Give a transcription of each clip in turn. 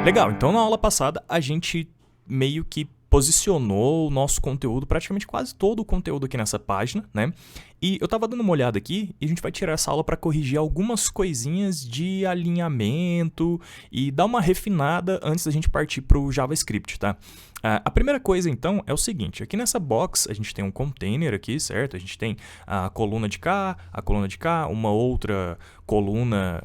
Legal, então na aula passada a gente meio que posicionou o nosso conteúdo, praticamente quase todo o conteúdo aqui nessa página, né? E eu tava dando uma olhada aqui e a gente vai tirar essa aula para corrigir algumas coisinhas de alinhamento e dar uma refinada antes da gente partir para o JavaScript, tá? A primeira coisa, então, é o seguinte. Aqui nessa box, a gente tem um container aqui, certo? A gente tem a coluna de cá, uma outra coluna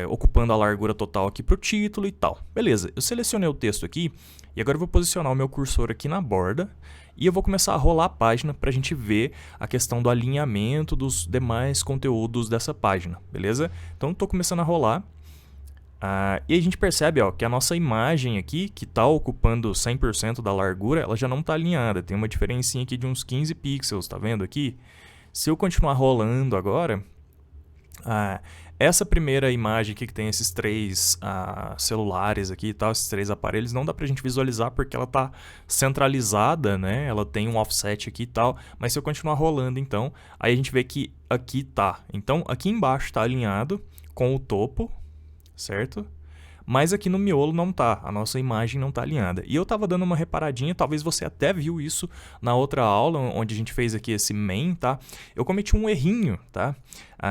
ocupando a largura total aqui para o título e tal. Beleza, eu selecionei o texto aqui e agora eu vou posicionar o meu cursor aqui na borda e eu vou começar a rolar a página para a gente ver a questão do alinhamento dos demais conteúdos dessa página, beleza? Então estou começando a rolar. E a gente percebe que a nossa imagem aqui, que está ocupando 100% da largura, ela já não está alinhada. Tem uma diferencinha aqui de uns 15 pixels, tá vendo aqui? Se eu continuar rolando agora, essa primeira imagem aqui que tem esses três celulares aqui e tal, esses três aparelhos, não dá pra gente visualizar porque ela tá centralizada, né? Ela tem um offset aqui e tal, mas se eu continuar rolando então, aí a gente vê que aqui tá. Então aqui embaixo tá alinhado com o topo, certo? Mas aqui no miolo não tá, a nossa imagem não tá alinhada. E eu tava dando uma reparadinha, talvez você até viu isso na outra aula, onde a gente fez aqui esse main, tá? Eu cometi um errinho, tá?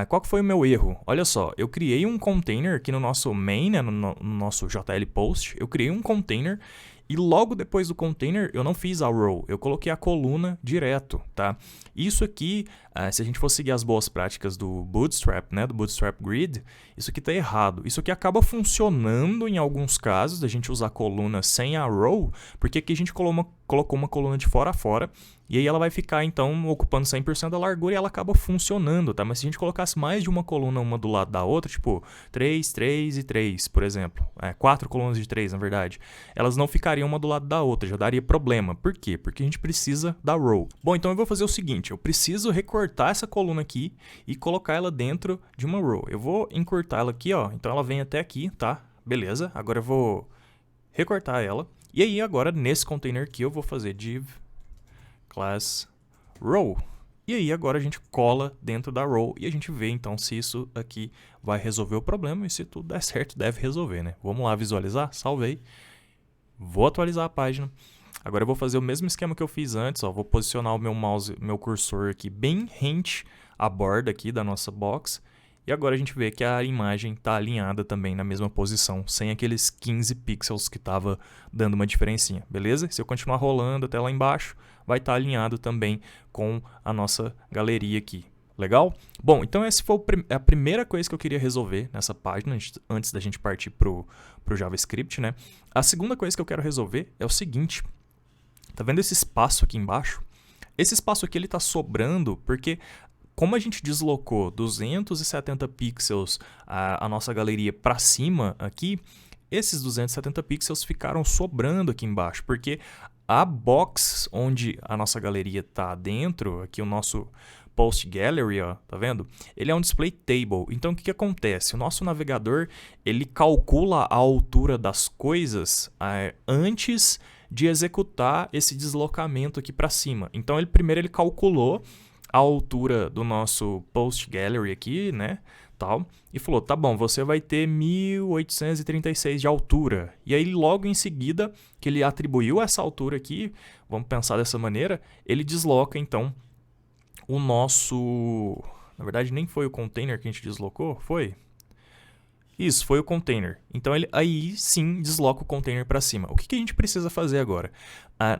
Qual que foi o meu erro? Olha só, eu criei um container aqui no nosso main, né, no nosso JL post, eu criei um container e logo depois do container eu não fiz a row, eu coloquei a coluna direto, tá? Isso aqui, se a gente for seguir as boas práticas do Bootstrap, né, do Bootstrap Grid, isso aqui tá errado. Isso aqui acaba funcionando em alguns casos, da gente usar a coluna sem a row, porque aqui a gente colocou uma coluna de fora a fora, e aí ela vai ficar, então, ocupando 100% da largura e ela acaba funcionando, tá? Mas se a gente colocasse mais de uma coluna uma do lado da outra, tipo 3, 3 e 3, por exemplo, 4 colunas de 3, na verdade, elas não ficariam uma do lado da outra, já daria problema. Por quê? Porque a gente precisa da row. Bom, então eu vou fazer o seguinte, eu preciso recortar essa coluna aqui e colocar ela dentro de uma row. Eu vou encurtar ela aqui, então ela vem até aqui, tá? Beleza, agora eu vou recortar ela. E aí agora nesse container aqui eu vou fazer div class row. E aí agora a gente cola dentro da row e a gente vê então se isso aqui vai resolver o problema e se tudo der certo deve resolver, né? Vamos lá visualizar, salvei, vou atualizar a página. Agora eu vou fazer o mesmo esquema que eu fiz antes, vou posicionar o meu mouse, meu cursor aqui bem rente à borda aqui da nossa box. E agora a gente vê que a imagem está alinhada também na mesma posição, sem aqueles 15 pixels que estava dando uma diferencinha, beleza? Se eu continuar rolando até lá embaixo, vai estar alinhado também com a nossa galeria aqui. Legal? Bom, então essa foi a primeira coisa que eu queria resolver nessa página, antes da gente partir para o JavaScript, né? A segunda coisa que eu quero resolver é o seguinte. Tá vendo esse espaço aqui embaixo? Esse espaço aqui ele está sobrando porque como a gente deslocou 270 pixels a nossa galeria para cima aqui, esses 270 pixels ficaram sobrando aqui embaixo, porque a box onde a nossa galeria está dentro, aqui o nosso Post Gallery, tá vendo? Ele é um display table. Então o que acontece? O nosso navegador ele calcula a altura das coisas antes de executar esse deslocamento aqui para cima. Então primeiro ele calculou a altura do nosso Post Gallery aqui, né, tal, e falou, tá bom, você vai ter 1836 de altura. E aí logo em seguida que ele atribuiu essa altura aqui, vamos pensar dessa maneira, ele desloca então o nosso, na verdade nem foi o container que a gente deslocou, foi? Isso, foi o container. Então ele aí sim desloca o container para cima. O que a gente precisa fazer agora?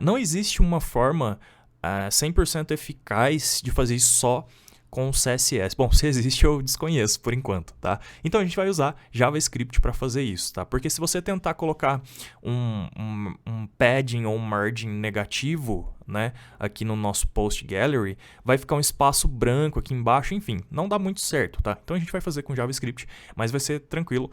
Não existe uma forma 100% eficaz de fazer isso só com CSS. Bom, se existe eu desconheço por enquanto, tá? Então a gente vai usar JavaScript para fazer isso, tá? Porque se você tentar colocar um padding ou um margin negativo, né, aqui no nosso Post Gallery, vai ficar um espaço branco aqui embaixo, enfim, não dá muito certo, tá? Então a gente vai fazer com JavaScript, mas vai ser tranquilo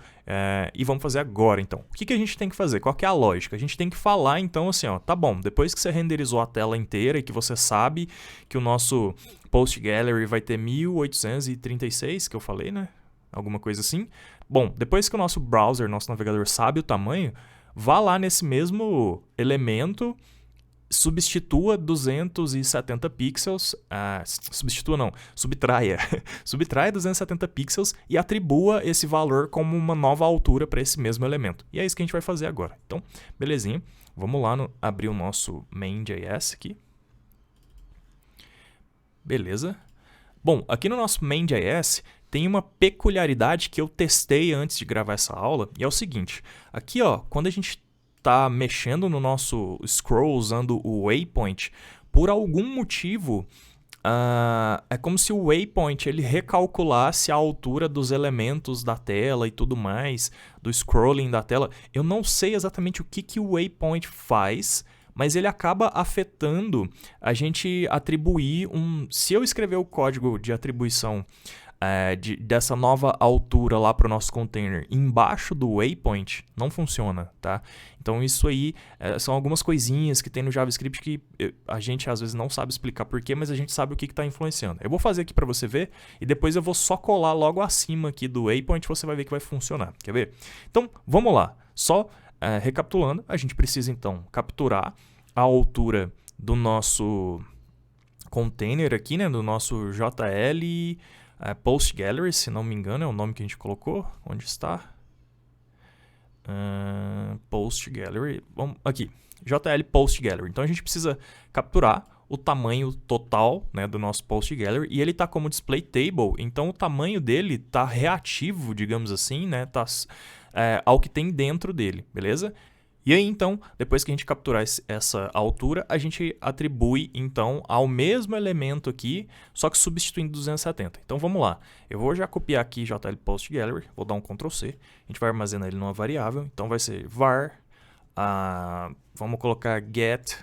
e vamos fazer agora, então. O que a gente tem que fazer? Qual que é a lógica? A gente tem que falar, então, assim, tá bom, depois que você renderizou a tela inteira e que você sabe que o nosso Post Gallery vai ter 1836, que eu falei, né? Alguma coisa assim. Bom, depois que o nosso browser, nosso navegador sabe o tamanho, vá lá nesse mesmo elemento substitua 270 pixels, substitua não, subtraia, subtraia 270 pixels e atribua esse valor como uma nova altura para esse mesmo elemento. E é isso que a gente vai fazer agora. Então, belezinha, vamos lá abrir o nosso main.js aqui. Beleza. Bom, aqui no nosso main.js tem uma peculiaridade que eu testei antes de gravar essa aula, e é o seguinte, aqui ó, quando a gente está mexendo no nosso scroll usando o waypoint, por algum motivo, é como se o waypoint ele recalculasse a altura dos elementos da tela e tudo mais, do scrolling da tela. Eu não sei exatamente o que o waypoint faz, mas ele acaba afetando a gente atribuir Se eu escrever o código de atribuição dessa nova altura lá para o nosso container embaixo do waypoint, não funciona, tá? Então isso aí são algumas coisinhas que tem no JavaScript que a gente às vezes não sabe explicar porquê, mas a gente sabe o que está influenciando. Eu vou fazer aqui para você ver e depois eu vou só colar logo acima aqui do waypoint, você vai ver que vai funcionar. Quer ver? Então vamos lá. Só recapitulando, a gente precisa então capturar a altura do nosso container aqui, né? Do nosso JL Post Gallery, se não me engano, é o nome que a gente colocou. Onde está? Post Gallery. Vamos, aqui, JL Post Gallery. Então a gente precisa capturar o tamanho total, né, do nosso Post Gallery e ele está como display table, então o tamanho dele está reativo, digamos assim, né, ao que tem dentro dele, beleza? E aí, então, depois que a gente capturar essa altura, a gente atribui, então, ao mesmo elemento aqui, só que substituindo 270. Então, vamos lá. Eu vou já copiar aqui JL Post Gallery, vou dar um Ctrl C. A gente vai armazenar ele numa variável. Então, vai ser var, vamos colocar get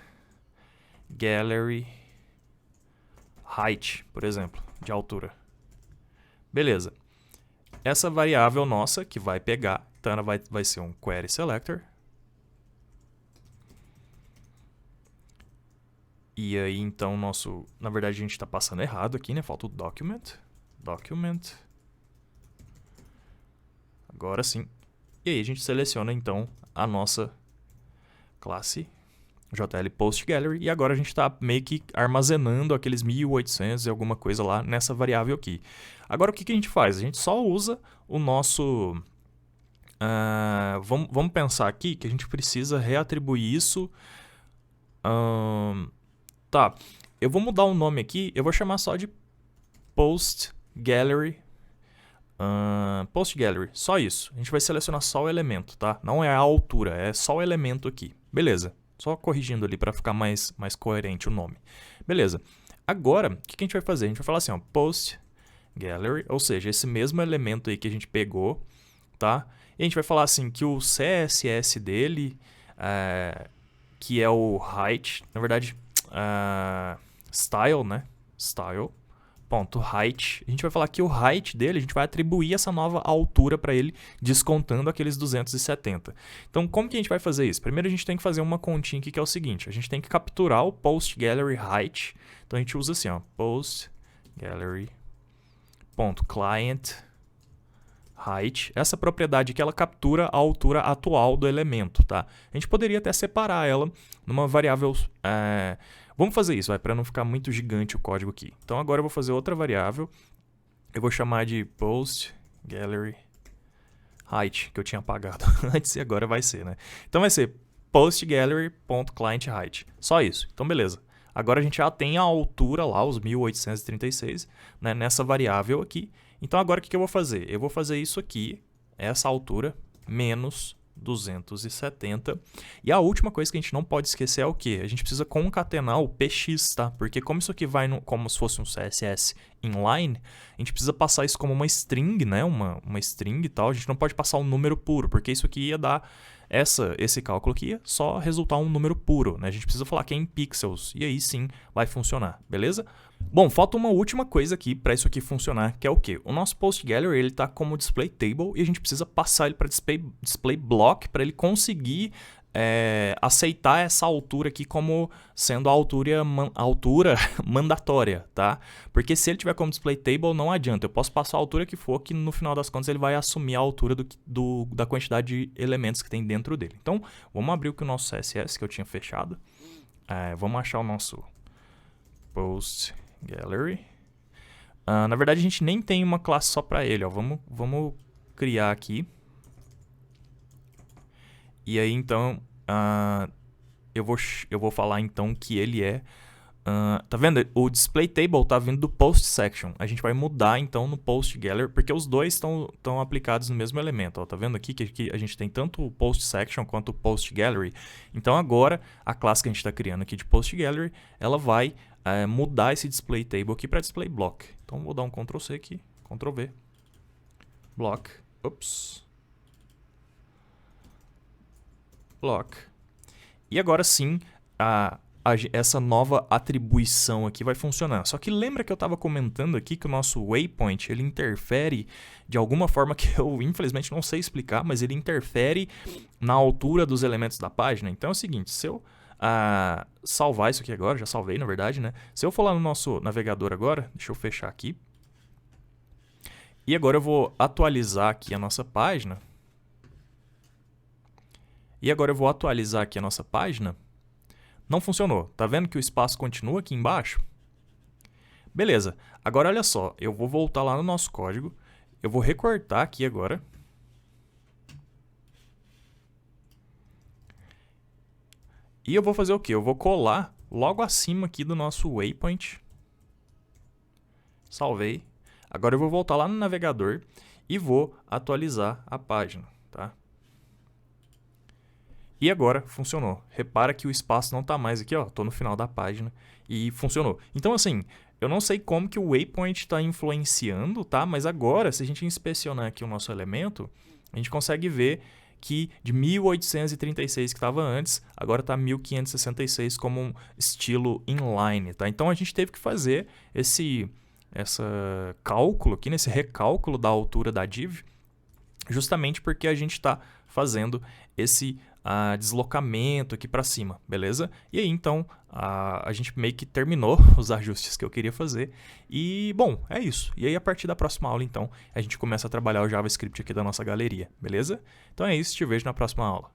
gallery height, por exemplo, de altura. Beleza. Essa variável nossa, que vai pegar, então ela vai ser um query selector. E aí, então, na verdade, a gente está passando errado aqui, né? Falta o document. Agora sim. E aí, a gente seleciona, então, a nossa classe JL Post Gallery. E agora a gente está meio que armazenando aqueles 1800 e alguma coisa lá nessa variável aqui. Agora, o que a gente faz? A gente só usa o nosso... vamos pensar aqui que a gente precisa reatribuir isso... Tá, eu vou mudar o nome aqui, eu vou chamar só de Post Gallery. Post Gallery, só isso. A gente vai selecionar só o elemento, tá? Não é a altura, é só o elemento aqui. Beleza, só corrigindo ali para ficar mais coerente o nome. Beleza, agora, o que a gente vai fazer? A gente vai falar assim, ó, Post Gallery, ou seja, esse mesmo elemento aí que a gente pegou, tá? E a gente vai falar assim que o CSS dele, que é o height, na verdade... style, né? Style.height. A gente vai falar que o height dele, a gente vai atribuir essa nova altura para ele, descontando aqueles 270. Então, como que a gente vai fazer isso? Primeiro, a gente tem que fazer uma continha aqui que é o seguinte. A gente tem que capturar o Post Gallery Height. Então, a gente usa assim, ó, Post Gallery.client height. Essa propriedade que ela captura a altura atual do elemento, tá? A gente poderia até separar ela numa variável... vamos fazer isso, para não ficar muito gigante o código aqui. Então agora eu vou fazer outra variável. Eu vou chamar de Post Gallery Height, que eu tinha apagado antes e agora vai ser, né? Então vai ser Post Gallery.client height. Só isso. Então beleza. Agora a gente já tem a altura lá, os 1836, né, nessa variável aqui. Então agora o que eu vou fazer? Eu vou fazer isso aqui, essa altura, menos 270. E a última coisa que a gente não pode esquecer é o quê? A gente precisa concatenar o px, tá? Porque como isso aqui vai como se fosse um CSS inline, a gente precisa passar isso como uma string, né? Uma string e tal. A gente não pode passar um número puro, porque isso aqui ia dar... Esse cálculo aqui ia só resultar um número puro, né? A gente precisa falar que é em pixels, e aí sim vai funcionar, beleza? Bom, falta uma última coisa aqui para isso aqui funcionar, que é o quê? O nosso Post Gallery ele está como display table e a gente precisa passar ele para display block para ele conseguir aceitar essa altura aqui como sendo a altura mandatória, tá? Porque se ele tiver como display table, não adianta. Eu posso passar a altura que for, que no final das contas ele vai assumir a altura da quantidade de elementos que tem dentro dele. Então, vamos abrir o nosso CSS que eu tinha fechado. Vamos achar o nosso Post Gallery. Na verdade, a gente nem tem uma classe só para ele. Ó. Vamos criar aqui. E aí, então, eu vou falar, então, que ele é... tá vendo? O display table tá vindo do post section. A gente vai mudar, então, no post gallery, porque os dois estão aplicados no mesmo elemento. Ó. Tá vendo aqui que a gente tem tanto o post section quanto o post gallery? Então, agora, a classe que a gente está criando aqui de post gallery, ela vai mudar esse display table aqui para display block. Então, vou dar um Ctrl C aqui, Ctrl V. Block. Ups. Block. E agora sim, essa nova atribuição aqui vai funcionar. Só que lembra que eu estava comentando aqui que o nosso waypoint ele interfere de alguma forma que eu infelizmente não sei explicar, mas ele interfere na altura dos elementos da página. Então é o seguinte, se eu salvar isso aqui agora, já salvei na verdade, né? Se eu for lá no nosso navegador agora, deixa eu fechar aqui. E agora eu vou atualizar aqui a nossa página. Não funcionou. Tá vendo que o espaço continua aqui embaixo? Beleza. Agora, olha só. Eu vou voltar lá no nosso código. Eu vou recortar aqui agora. E eu vou fazer o quê? Eu vou colar logo acima aqui do nosso waypoint. Salvei. Agora eu vou voltar lá no navegador e vou atualizar a página, tá? E agora funcionou. Repara que o espaço não está mais aqui, ó. Estou no final da página e funcionou. Então, assim, eu não sei como que o waypoint está influenciando, tá? Mas agora, se a gente inspecionar aqui o nosso elemento, a gente consegue ver que de 1836 que estava antes, agora está 1566 como um estilo inline, tá? Então, a gente teve que fazer esse cálculo aqui, nesse recálculo da altura da div, justamente porque a gente está fazendo esse deslocamento aqui para cima, beleza? E aí, então, a gente meio que terminou os ajustes que eu queria fazer. E, bom, é isso. E aí, a partir da próxima aula, então, a gente começa a trabalhar o JavaScript aqui da nossa galeria, beleza? Então é isso, te vejo na próxima aula.